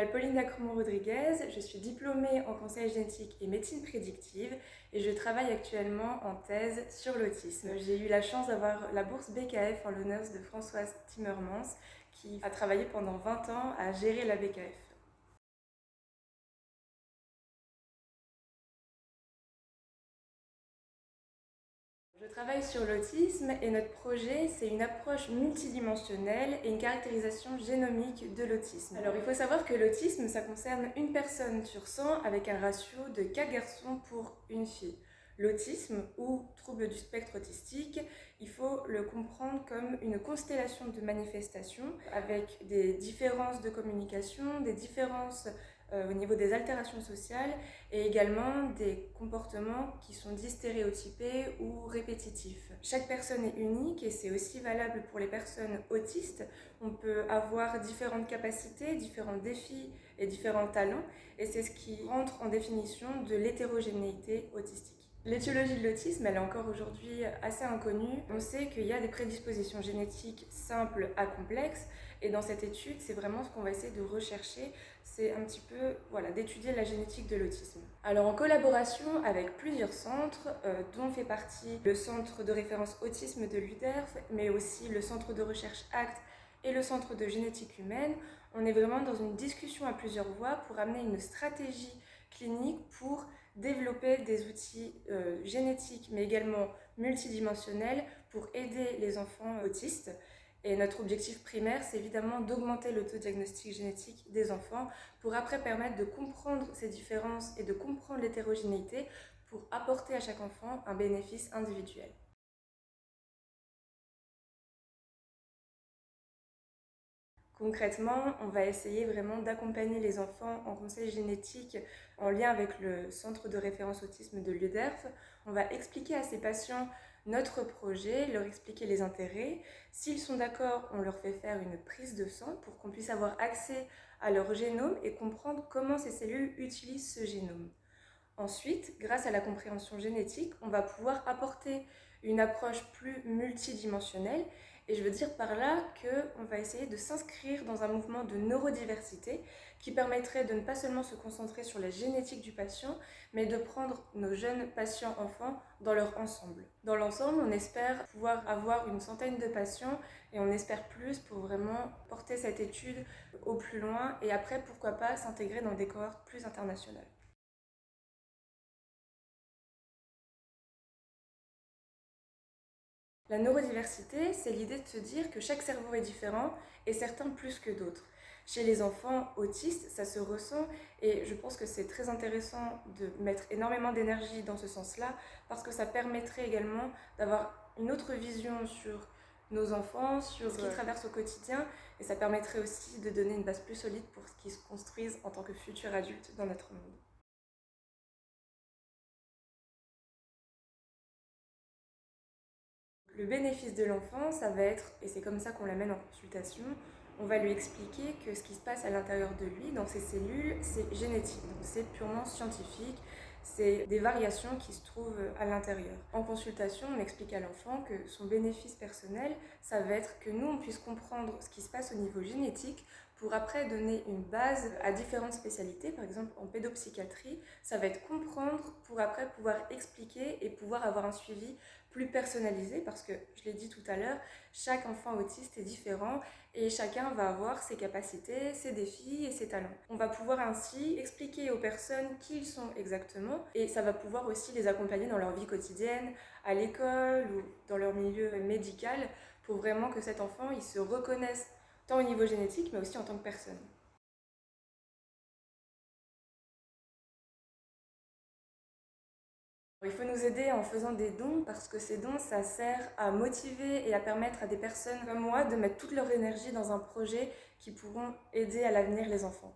m'appelle Pauline Lacremont-Rodriguez, je suis diplômée en conseil génétique et médecine prédictive et je travaille actuellement en thèse sur l'autisme. J'ai eu la chance d'avoir la bourse BKF en l'honneur de Françoise Timmermans qui a travaillé pendant 20 ans à gérer la BKF. Je travaille sur l'autisme et notre projet, c'est une approche multidimensionnelle et une caractérisation génomique de l'autisme. Alors il faut savoir que l'autisme, ça concerne une personne sur 100 avec un ratio de 4 garçons pour une fille. L'autisme, ou trouble du spectre autistique, il faut le comprendre comme une constellation de manifestations avec des différences de communication, des différences au niveau des altérations sociales et également des comportements qui sont dits stéréotypés ou répétitifs. Chaque personne est unique et c'est aussi valable pour les personnes autistes. On peut avoir différentes capacités, différents défis et différents talents et c'est ce qui rentre en définition de l'hétérogénéité autistique. L'étiologie de l'autisme, elle est encore aujourd'hui assez inconnue. On sait qu'il y a des prédispositions génétiques simples à complexes et dans cette étude, c'est vraiment ce qu'on va essayer de rechercher, c'est un petit peu d'étudier la génétique de l'autisme. Alors en collaboration avec plusieurs centres, dont fait partie le centre de référence autisme de l'UDERF, mais aussi le centre de recherche ACT et le centre de génétique humaine, on est vraiment dans une discussion à plusieurs voies pour amener une stratégie clinique pour développer des outils génétiques mais également multidimensionnels pour aider les enfants autistes. Et notre objectif primaire, c'est évidemment d'augmenter l'autodiagnostic génétique des enfants pour après permettre de comprendre ces différences et de comprendre l'hétérogénéité pour apporter à chaque enfant un bénéfice individuel. Concrètement, on va essayer vraiment d'accompagner les enfants en conseil génétique en lien avec le centre de référence autisme de l'UDERF. On va expliquer à ces patients notre projet, leur expliquer les intérêts. S'ils sont d'accord, on leur fait faire une prise de sang pour qu'on puisse avoir accès à leur génome et comprendre comment ces cellules utilisent ce génome. Ensuite, grâce à la compréhension génétique, on va pouvoir apporter une approche plus multidimensionnelle. Et je veux dire par là qu'on va essayer de s'inscrire dans un mouvement de neurodiversité qui permettrait de ne pas seulement se concentrer sur la génétique du patient, mais de prendre nos jeunes patients enfants dans leur ensemble. Dans l'ensemble, on espère pouvoir avoir une centaine de patients et on espère plus pour vraiment porter cette étude au plus loin et après, pourquoi pas, s'intégrer dans des cohortes plus internationales. La neurodiversité, c'est l'idée de se dire que chaque cerveau est différent et certains plus que d'autres. Chez les enfants autistes, ça se ressent et je pense que c'est très intéressant de mettre énormément d'énergie dans ce sens-là parce que ça permettrait également d'avoir une autre vision sur nos enfants, sur ce qu'ils traversent au quotidien et ça permettrait aussi de donner une base plus solide pour ce qu'ils se construisent en tant que futurs adultes dans notre monde. Le bénéfice de l'enfant, ça va être, et c'est comme ça qu'on l'amène en consultation, on va lui expliquer que ce qui se passe à l'intérieur de lui, dans ses cellules, c'est génétique, donc c'est purement scientifique, c'est des variations qui se trouvent à l'intérieur. En consultation, on explique à l'enfant que son bénéfice personnel, ça va être que nous, on puisse comprendre ce qui se passe au niveau génétique pour après donner une base à différentes spécialités. Par exemple, en pédopsychiatrie, ça va être comprendre pour après pouvoir expliquer et pouvoir avoir un suivi plus personnalisé parce que, je l'ai dit tout à l'heure, chaque enfant autiste est différent et chacun va avoir ses capacités, ses défis et ses talents. On va pouvoir ainsi expliquer aux personnes qui ils sont exactement et ça va pouvoir aussi les accompagner dans leur vie quotidienne, à l'école ou dans leur milieu médical pour vraiment que cet enfant il se reconnaisse tant au niveau génétique mais aussi en tant que personne. Il faut nous aider en faisant des dons parce que ces dons, ça sert à motiver et à permettre à des personnes comme moi de mettre toute leur énergie dans un projet qui pourront aider à l'avenir les enfants.